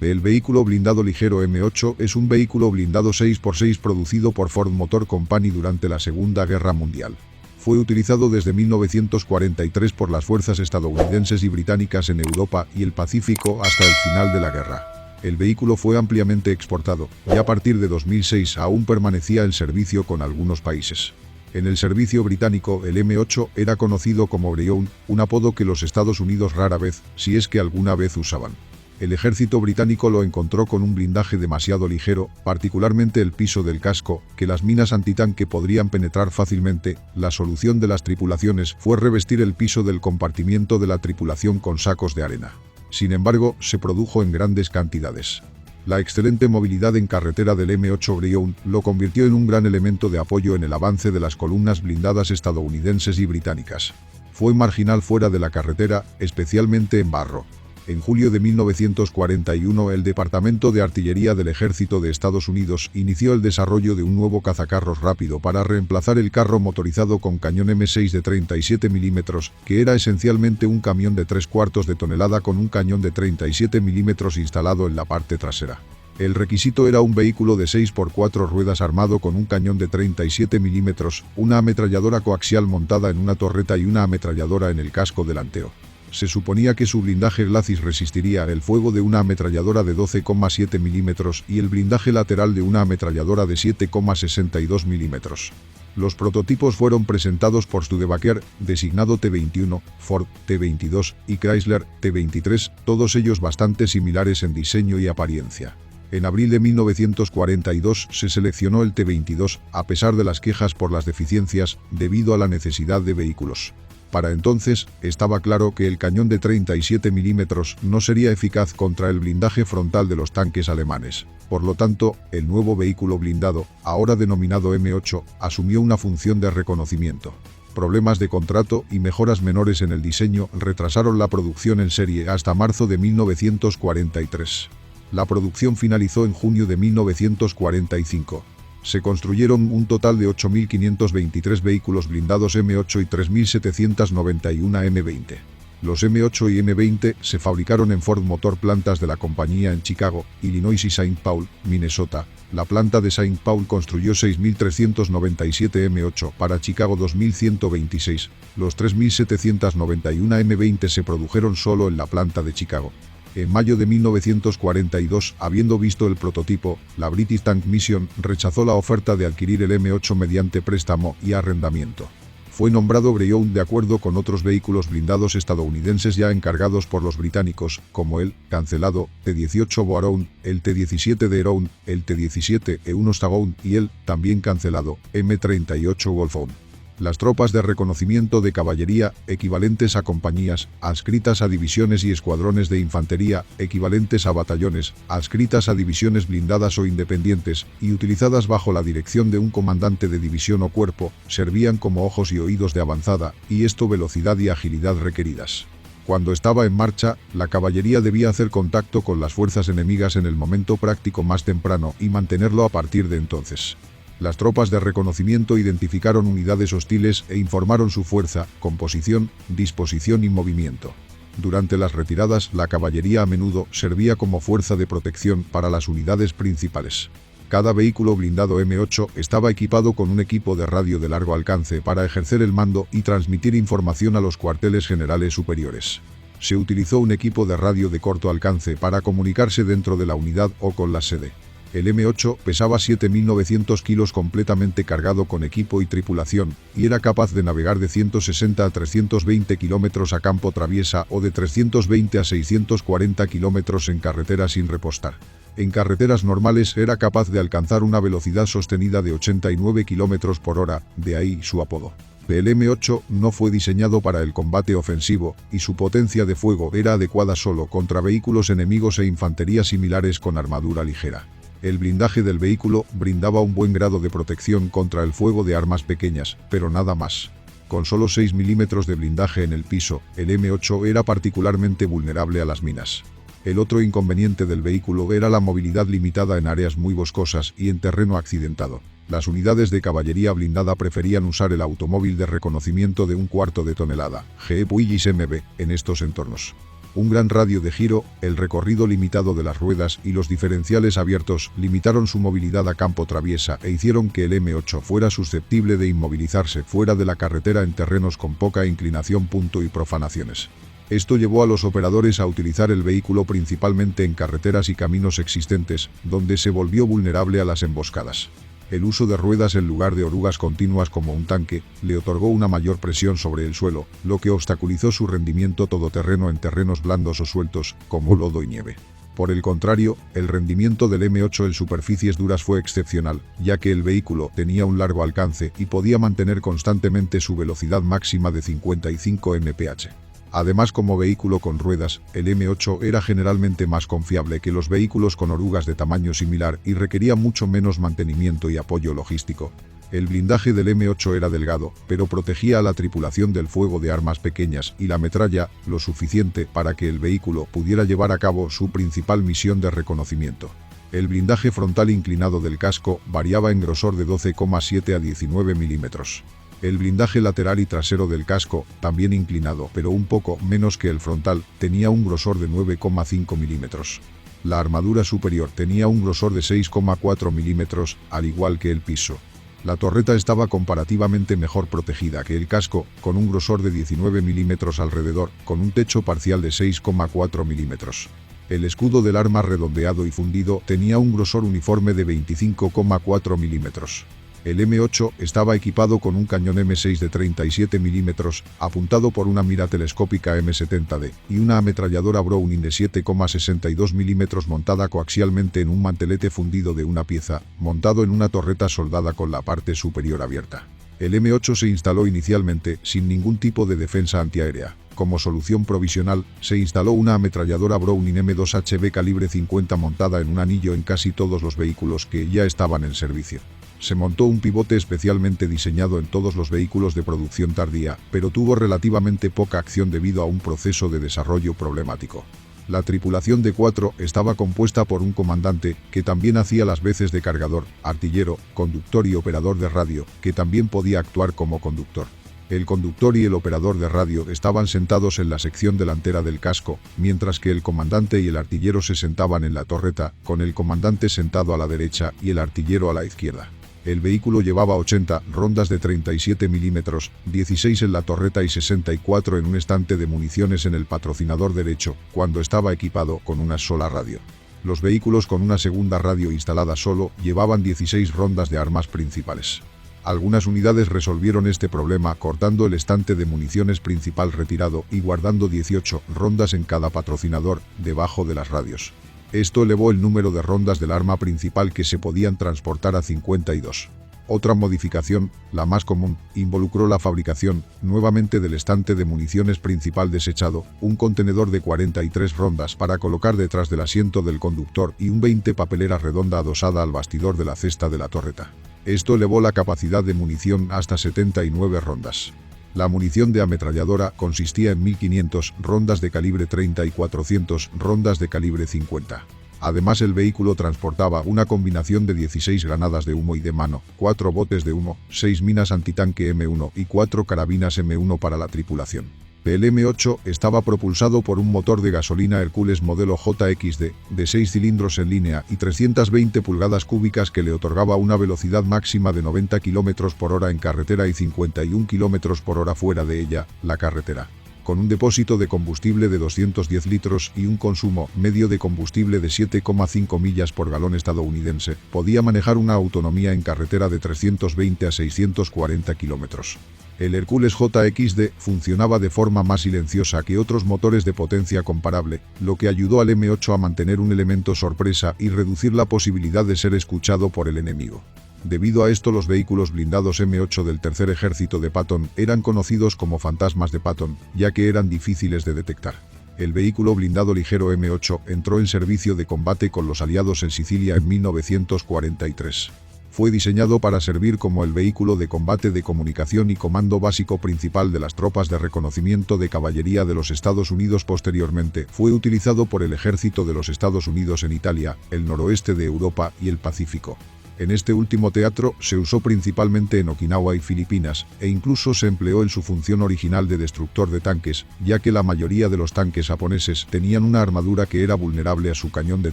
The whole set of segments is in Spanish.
El vehículo blindado ligero M8 es un vehículo blindado 6x6 producido por Ford Motor Company durante la Segunda Guerra Mundial. Fue utilizado desde 1943 por las fuerzas estadounidenses y británicas en Europa y el Pacífico hasta el final de la guerra. El vehículo fue ampliamente exportado y a partir de 2006 aún permanecía en servicio con algunos países. En el servicio británico, el M8 era conocido como Greyhound, un apodo que los Estados Unidos rara vez, si es que alguna vez usaban. El ejército británico lo encontró con un blindaje demasiado ligero, particularmente el piso del casco, que las minas antitanque podrían penetrar fácilmente. La solución de las tripulaciones fue revestir el piso del compartimiento de la tripulación con sacos de arena. Sin embargo, se produjo en grandes cantidades. La excelente movilidad en carretera del M8 Greyhound lo convirtió en un gran elemento de apoyo en el avance de las columnas blindadas estadounidenses y británicas. Fue marginal fuera de la carretera, especialmente en barro. En julio de 1941, el Departamento de Artillería del Ejército de Estados Unidos inició el desarrollo de un nuevo cazacarros rápido para reemplazar el carro motorizado con cañón M6 de 37 mm, que era esencialmente un camión de 3/4 de tonelada con un cañón de 37 mm instalado en la parte trasera. El requisito era un vehículo de 6x4 ruedas armado con un cañón de 37 mm, una ametralladora coaxial montada en una torreta y una ametralladora en el casco delantero. Se suponía que su blindaje Glacis resistiría el fuego de una ametralladora de 12,7 mm y el blindaje lateral de una ametralladora de 7,62 mm. Los prototipos fueron presentados por Studebaker, designado T21, Ford, T22 y Chrysler, T23, todos ellos bastante similares en diseño y apariencia. En abril de 1942 se seleccionó el T22, a pesar de las quejas por las deficiencias, debido a la necesidad de vehículos. Para entonces, estaba claro que el cañón de 37 mm no sería eficaz contra el blindaje frontal de los tanques alemanes. Por lo tanto, el nuevo vehículo blindado, ahora denominado M8, asumió una función de reconocimiento. Problemas de contrato y mejoras menores en el diseño retrasaron la producción en serie hasta marzo de 1943. La producción finalizó en junio de 1945. Se construyeron un total de 8.523 vehículos blindados M8 y 3.791 M20. Los M8 y M20 se fabricaron en Ford Motor plantas de la compañía en Chicago, Illinois y Saint Paul, Minnesota. La planta de Saint Paul construyó 6.397 M8 para Chicago 2.126. Los 3.791 M20 se produjeron solo en la planta de Chicago. En mayo de 1942, habiendo visto el prototipo, la British Tank Mission rechazó la oferta de adquirir el M8 mediante préstamo y arrendamiento. Fue nombrado Greyhound de acuerdo con otros vehículos blindados estadounidenses ya encargados por los británicos, como el cancelado T-18 Boaround, el T-17 Deeround, el T-17 E-1 Staghound y el, también cancelado, M-38 Wolfhound. Las tropas de reconocimiento de caballería, equivalentes a compañías, adscritas a divisiones y escuadrones de infantería, equivalentes a batallones, adscritas a divisiones blindadas o independientes, y utilizadas bajo la dirección de un comandante de división o cuerpo, servían como ojos y oídos de avanzada, y esto velocidad y agilidad requeridas. Cuando estaba en marcha, la caballería debía hacer contacto con las fuerzas enemigas en el momento práctico más temprano y mantenerlo a partir de entonces. Las tropas de reconocimiento identificaron unidades hostiles e informaron su fuerza, composición, disposición y movimiento. Durante las retiradas, la caballería a menudo servía como fuerza de protección para las unidades principales. Cada vehículo blindado M8 estaba equipado con un equipo de radio de largo alcance para ejercer el mando y transmitir información a los cuarteles generales superiores. Se utilizó un equipo de radio de corto alcance para comunicarse dentro de la unidad o con la sede. El M8 pesaba 7.900 kilos completamente cargado con equipo y tripulación, y era capaz de navegar de 160 a 320 kilómetros a campo traviesa o de 320 a 640 kilómetros en carretera sin repostar. En carreteras normales era capaz de alcanzar una velocidad sostenida de 89 kilómetros por hora, de ahí su apodo. El M8 no fue diseñado para el combate ofensivo, y su potencia de fuego era adecuada solo contra vehículos enemigos e infantería similares con armadura ligera. El blindaje del vehículo brindaba un buen grado de protección contra el fuego de armas pequeñas, pero nada más. Con solo 6 milímetros de blindaje en el piso, el M8 era particularmente vulnerable a las minas. El otro inconveniente del vehículo era la movilidad limitada en áreas muy boscosas y en terreno accidentado. Las unidades de caballería blindada preferían usar el automóvil de reconocimiento de 1/4 de tonelada, GE Puigis MB, en estos entornos. Un gran radio de giro, el recorrido limitado de las ruedas y los diferenciales abiertos limitaron su movilidad a campo traviesa e hicieron que el M8 fuera susceptible de inmovilizarse fuera de la carretera en terrenos con poca inclinación. Y profanaciones. Esto llevó a los operadores a utilizar el vehículo principalmente en carreteras y caminos existentes, donde se volvió vulnerable a las emboscadas. El uso de ruedas en lugar de orugas continuas como un tanque le otorgó una mayor presión sobre el suelo, lo que obstaculizó su rendimiento todoterreno en terrenos blandos o sueltos, como lodo y nieve. Por el contrario, el rendimiento del M8 en superficies duras fue excepcional, ya que el vehículo tenía un largo alcance y podía mantener constantemente su velocidad máxima de 55 mph. Además, como vehículo con ruedas, el M8 era generalmente más confiable que los vehículos con orugas de tamaño similar y requería mucho menos mantenimiento y apoyo logístico. El blindaje del M8 era delgado, pero protegía a la tripulación del fuego de armas pequeñas y la metralla lo suficiente para que el vehículo pudiera llevar a cabo su principal misión de reconocimiento. El blindaje frontal inclinado del casco variaba en grosor de 12,7 a 19 milímetros. El blindaje lateral y trasero del casco, también inclinado pero un poco menos que el frontal, tenía un grosor de 9,5 milímetros. La armadura superior tenía un grosor de 6,4 milímetros, al igual que el piso. La torreta estaba comparativamente mejor protegida que el casco, con un grosor de 19 milímetros alrededor, con un techo parcial de 6,4 milímetros. El escudo del arma redondeado y fundido tenía un grosor uniforme de 25,4 milímetros. El M8 estaba equipado con un cañón M6 de 37 milímetros, apuntado por una mira telescópica M70D, y una ametralladora Browning de 7,62 milímetros montada coaxialmente en un mantelete fundido de una pieza, montado en una torreta soldada con la parte superior abierta. El M8 se instaló inicialmente sin ningún tipo de defensa antiaérea. Como solución provisional, se instaló una ametralladora Browning M2HB calibre 50 montada en un anillo en casi todos los vehículos que ya estaban en servicio. Se montó un pivote especialmente diseñado en todos los vehículos de producción tardía, pero tuvo relativamente poca acción debido a un proceso de desarrollo problemático. La tripulación de 4 estaba compuesta por un comandante, que también hacía las veces de cargador, artillero, conductor y operador de radio, que también podía actuar como conductor. El conductor y el operador de radio estaban sentados en la sección delantera del casco, mientras que el comandante y el artillero se sentaban en la torreta, con el comandante sentado a la derecha y el artillero a la izquierda. El vehículo llevaba 80 rondas de 37 milímetros, 16 en la torreta y 64 en un estante de municiones en el patrocinador derecho, cuando estaba equipado con una sola radio. Los vehículos con una segunda radio instalada solo llevaban 16 rondas de armas principales. Algunas unidades resolvieron este problema cortando el estante de municiones principal retirado y guardando 18 rondas en cada patrocinador, debajo de las radios. Esto elevó el número de rondas del arma principal que se podían transportar a 52. Otra modificación, la más común, involucró la fabricación, nuevamente del estante de municiones principal desechado, un contenedor de 43 rondas para colocar detrás del asiento del conductor y un 20 papelera redonda adosada al bastidor de la cesta de la torreta. Esto elevó la capacidad de munición hasta 79 rondas. La munición de ametralladora consistía en 1500 rondas de calibre 30 y 400 rondas de calibre 50. Además, el vehículo transportaba una combinación de 16 granadas de humo y de mano, 4 botes de humo, 6 minas antitanque M1 y 4 carabinas M1 para la tripulación. El M8 estaba propulsado por un motor de gasolina Hercules modelo JXD, de 6 cilindros en línea y 320 pulgadas cúbicas que le otorgaba una velocidad máxima de 90 km por hora en carretera y 51 km por hora fuera de ella, la carretera. Con un depósito de combustible de 210 litros y un consumo medio de combustible de 7,5 millas por galón estadounidense, podía manejar una autonomía en carretera de 320 a 640 kilómetros. El Hercules JXD funcionaba de forma más silenciosa que otros motores de potencia comparable, lo que ayudó al M8 a mantener un elemento sorpresa y reducir la posibilidad de ser escuchado por el enemigo. Debido a esto, los vehículos blindados M8 del Tercer Ejército de Patton eran conocidos como fantasmas de Patton, ya que eran difíciles de detectar. El vehículo blindado ligero M8 entró en servicio de combate con los aliados en Sicilia en 1943. Fue diseñado para servir como el vehículo de combate de comunicación y comando básico principal de las tropas de reconocimiento de caballería de los Estados Unidos. Posteriormente, fue utilizado por el ejército de los Estados Unidos en Italia, el noroeste de Europa y el Pacífico. En este último teatro se usó principalmente en Okinawa y Filipinas, e incluso se empleó en su función original de destructor de tanques, ya que la mayoría de los tanques japoneses tenían una armadura que era vulnerable a su cañón de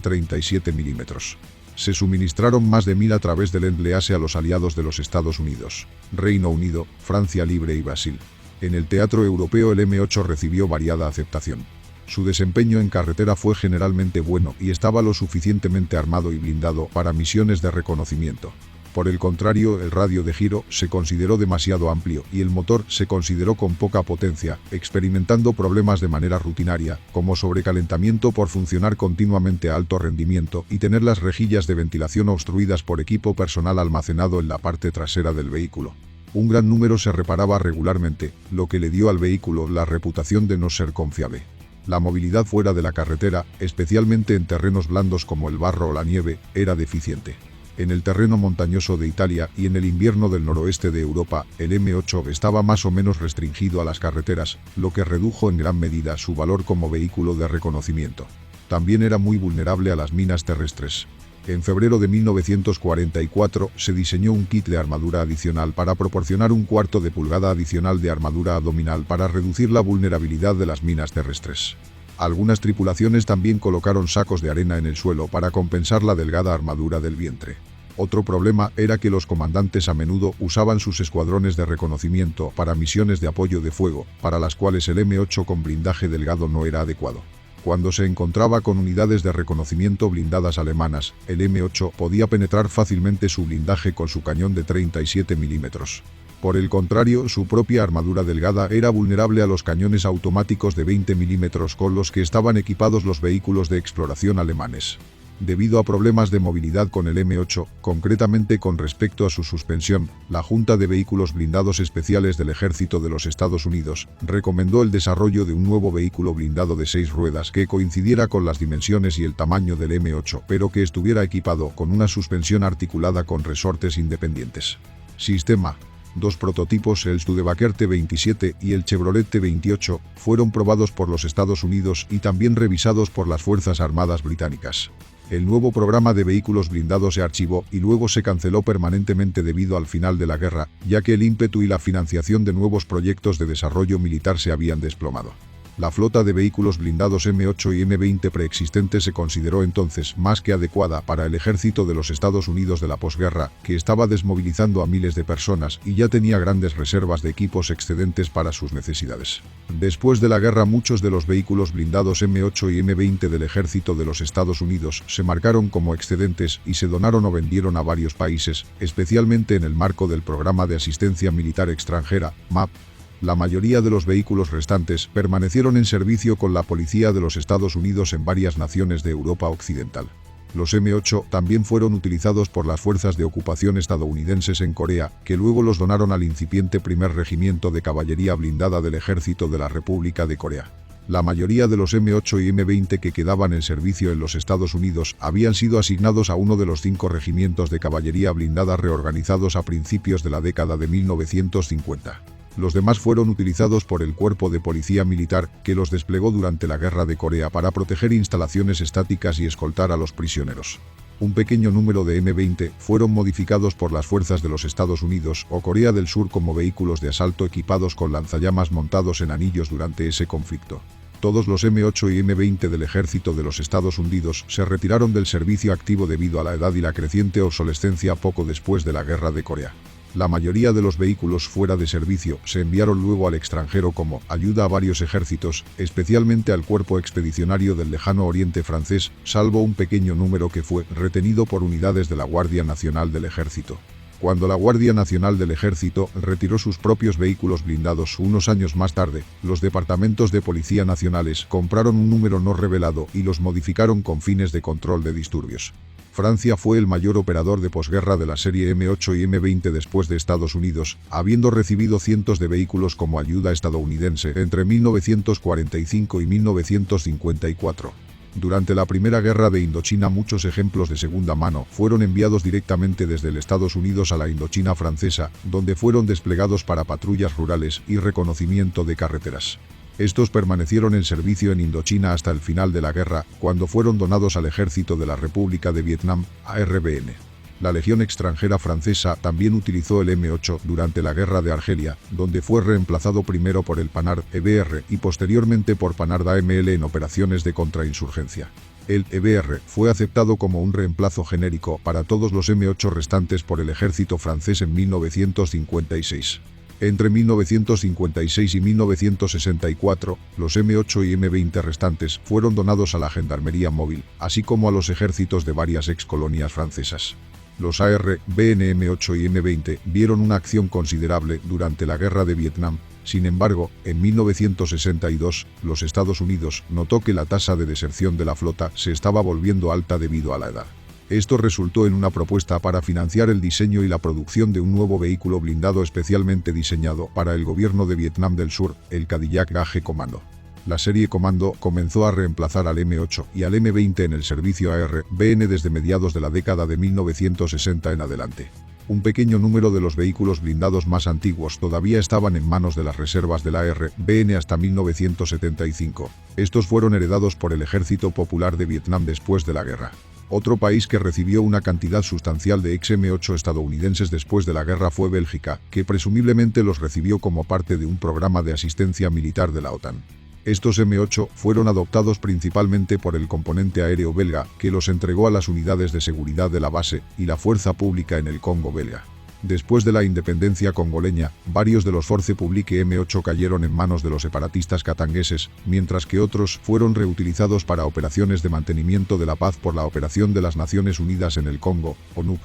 37 milímetros. Se suministraron más de 1000 a través del Lend-Lease a los aliados de los Estados Unidos, Reino Unido, Francia Libre y Brasil. En el teatro europeo el M8 recibió variada aceptación. Su desempeño en carretera fue generalmente bueno y estaba lo suficientemente armado y blindado para misiones de reconocimiento. Por el contrario, el radio de giro se consideró demasiado amplio y el motor se consideró con poca potencia, experimentando problemas de manera rutinaria, como sobrecalentamiento por funcionar continuamente a alto rendimiento y tener las rejillas de ventilación obstruidas por equipo personal almacenado en la parte trasera del vehículo. Un gran número se reparaba regularmente, lo que le dio al vehículo la reputación de no ser confiable. La movilidad fuera de la carretera, especialmente en terrenos blandos como el barro o la nieve, era deficiente. En el terreno montañoso de Italia y en el invierno del noroeste de Europa, el M8 estaba más o menos restringido a las carreteras, lo que redujo en gran medida su valor como vehículo de reconocimiento. También era muy vulnerable a las minas terrestres. En febrero de 1944 se diseñó un kit de armadura adicional para proporcionar un cuarto de pulgada adicional de armadura abdominal para reducir la vulnerabilidad de las minas terrestres. Algunas tripulaciones también colocaron sacos de arena en el suelo para compensar la delgada armadura del vientre. Otro problema era que los comandantes a menudo usaban sus escuadrones de reconocimiento para misiones de apoyo de fuego, para las cuales el M8 con blindaje delgado no era adecuado. Cuando se encontraba con unidades de reconocimiento blindadas alemanas, el M8 podía penetrar fácilmente su blindaje con su cañón de 37 milímetros. Por el contrario, su propia armadura delgada era vulnerable a los cañones automáticos de 20 milímetros con los que estaban equipados los vehículos de exploración alemanes. Debido a problemas de movilidad con el M8, concretamente con respecto a su suspensión, la Junta de Vehículos Blindados Especiales del Ejército de los Estados Unidos recomendó el desarrollo de un nuevo vehículo blindado de 6 ruedas que coincidiera con las dimensiones y el tamaño del M8, pero que estuviera equipado con una suspensión articulada con resortes independientes. Sistema. 2 prototipos, el Studebaker T27 y el Chevrolet T28, fueron probados por los Estados Unidos y también revisados por las Fuerzas Armadas británicas. El nuevo programa de vehículos blindados se archivó y luego se canceló permanentemente debido al final de la guerra, ya que el ímpetu y la financiación de nuevos proyectos de desarrollo militar se habían desplomado. La flota de vehículos blindados M8 y M20 preexistente se consideró entonces más que adecuada para el ejército de los Estados Unidos de la posguerra, que estaba desmovilizando a miles de personas y ya tenía grandes reservas de equipos excedentes para sus necesidades. Después de la guerra, muchos de los vehículos blindados M8 y M20 del ejército de los Estados Unidos se marcaron como excedentes y se donaron o vendieron a varios países, especialmente en el marco del Programa de Asistencia Militar Extranjera, MAP. La mayoría de los vehículos restantes permanecieron en servicio con la policía de los Estados Unidos en varias naciones de Europa Occidental. Los M8 también fueron utilizados por las fuerzas de ocupación estadounidenses en Corea, que luego los donaron al incipiente primer regimiento de caballería blindada del Ejército de la República de Corea. La mayoría de los M8 y M20 que quedaban en servicio en los Estados Unidos habían sido asignados a uno de los 5 regimientos de caballería blindada reorganizados a principios de la década de 1950. Los demás fueron utilizados por el Cuerpo de Policía Militar, que los desplegó durante la Guerra de Corea para proteger instalaciones estáticas y escoltar a los prisioneros. Un pequeño número de M20 fueron modificados por las fuerzas de los Estados Unidos o Corea del Sur como vehículos de asalto equipados con lanzallamas montados en anillos durante ese conflicto. Todos los M8 y M20 del ejército de los Estados Unidos se retiraron del servicio activo debido a la edad y la creciente obsolescencia poco después de la Guerra de Corea. La mayoría de los vehículos fuera de servicio se enviaron luego al extranjero como ayuda a varios ejércitos, especialmente al Cuerpo Expedicionario del Lejano Oriente francés, salvo un pequeño número que fue retenido por unidades de la Guardia Nacional del Ejército. Cuando la Guardia Nacional del Ejército retiró sus propios vehículos blindados unos años más tarde, los departamentos de policía nacionales compraron un número no revelado y los modificaron con fines de control de disturbios. Francia fue el mayor operador de posguerra de la serie M8 y M20 después de Estados Unidos, habiendo recibido cientos de vehículos como ayuda estadounidense entre 1945 y 1954. Durante la Primera Guerra de Indochina, muchos ejemplos de segunda mano fueron enviados directamente desde los Estados Unidos a la Indochina francesa, donde fueron desplegados para patrullas rurales y reconocimiento de carreteras. Estos permanecieron en servicio en Indochina hasta el final de la guerra, cuando fueron donados al Ejército de la República de Vietnam, ARVN. La Legión extranjera francesa también utilizó el M8 durante la Guerra de Argelia, donde fue reemplazado primero por el Panhard EBR y posteriormente por Panhard AML en operaciones de contrainsurgencia. El EBR fue aceptado como un reemplazo genérico para todos los M8 restantes por el ejército francés en 1956. Entre 1956 y 1964, los M8 y M20 restantes fueron donados a la Gendarmería Móvil, así como a los ejércitos de varias excolonias francesas. Los AR, BNM8 y M20 vieron una acción considerable durante la Guerra de Vietnam. Sin embargo, en 1962, los Estados Unidos notó que la tasa de deserción de la flota se estaba volviendo alta debido a la edad. Esto resultó en una propuesta para financiar el diseño y la producción de un nuevo vehículo blindado especialmente diseñado para el gobierno de Vietnam del Sur, el Cadillac Gage Commando. La serie Commando comenzó a reemplazar al M8 y al M20 en el servicio AR-BN desde mediados de la década de 1960 en adelante. Un pequeño número de los vehículos blindados más antiguos todavía estaban en manos de las reservas del AR-BN hasta 1975. Estos fueron heredados por el Ejército Popular de Vietnam después de la guerra. Otro país que recibió una cantidad sustancial de ex-M8 estadounidenses después de la guerra fue Bélgica, que presumiblemente los recibió como parte de un programa de asistencia militar de la OTAN. Estos M8 fueron adoptados principalmente por el componente aéreo belga, que los entregó a las unidades de seguridad de la base y la fuerza pública en el Congo belga. Después de la independencia congoleña, varios de los Force Publique M8 cayeron en manos de los separatistas katangueses, mientras que otros fueron reutilizados para operaciones de mantenimiento de la paz por la Operación de las Naciones Unidas en el Congo, ONUC.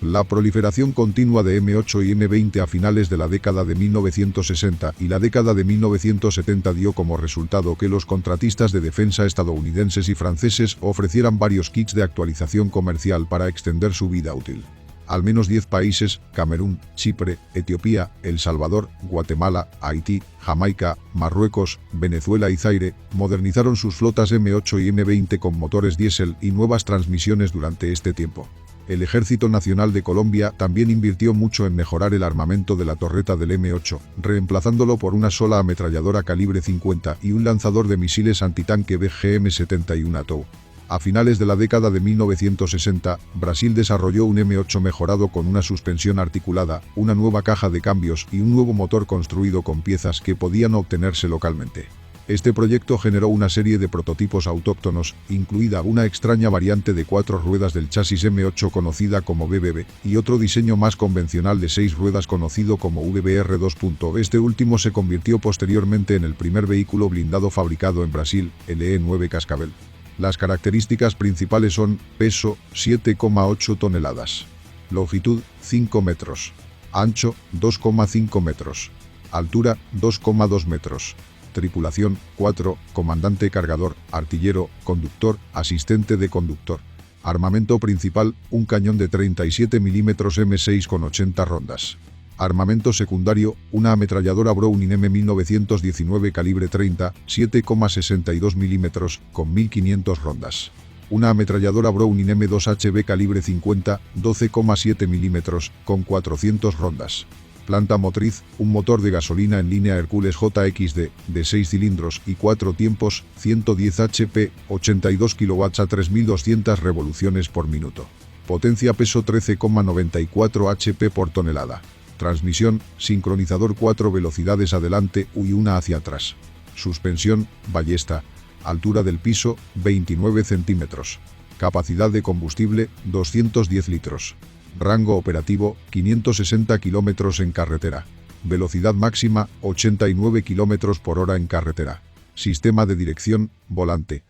La proliferación continua de M8 y M20 a finales de la década de 1960 y la década de 1970 dio como resultado que los contratistas de defensa estadounidenses y franceses ofrecieran varios kits de actualización comercial para extender su vida útil. Al menos 10 países, Camerún, Chipre, Etiopía, El Salvador, Guatemala, Haití, Jamaica, Marruecos, Venezuela y Zaire, modernizaron sus flotas M8 y M20 con motores diésel y nuevas transmisiones durante este tiempo. El Ejército Nacional de Colombia también invirtió mucho en mejorar el armamento de la torreta del M8, reemplazándolo por una sola ametralladora calibre 50 y un lanzador de misiles antitanque BGM-71 ATOW. A finales de la década de 1960, Brasil desarrolló un M8 mejorado con una suspensión articulada, una nueva caja de cambios y un nuevo motor construido con piezas que podían obtenerse localmente. Este proyecto generó una serie de prototipos autóctonos, incluida una extraña variante de 4 ruedas del chasis M8 conocida como BBB, y otro diseño más convencional de 6 ruedas conocido como VBR2. Este último se convirtió posteriormente en el primer vehículo blindado fabricado en Brasil, el E9 Cascavel. Las características principales son: peso, 7,8 toneladas. Longitud, 5 metros. Ancho, 2,5 metros. Altura, 2,2 metros. Tripulación, 4, comandante cargador, artillero, conductor, asistente de conductor. Armamento principal, un cañón de 37 mm M6 con 80 rondas. Armamento secundario, una ametralladora Browning M1919 calibre 30, 7,62 mm, con 1500 rondas. Una ametralladora Browning M2HB calibre 50, 12,7 mm, con 400 rondas. Planta motriz, un motor de gasolina en línea Hercules JXD, de 6 cilindros y 4 tiempos, 110 HP, 82 kW a 3200 revoluciones por minuto. Potencia peso 13,94 HP por tonelada. Transmisión, sincronizador 4 velocidades adelante y una hacia atrás. Suspensión, ballesta. Altura del piso, 29 centímetros. Capacidad de combustible, 210 litros. Rango operativo, 560 km en carretera. Velocidad máxima, 89 km por hora en carretera. Sistema de dirección, volante.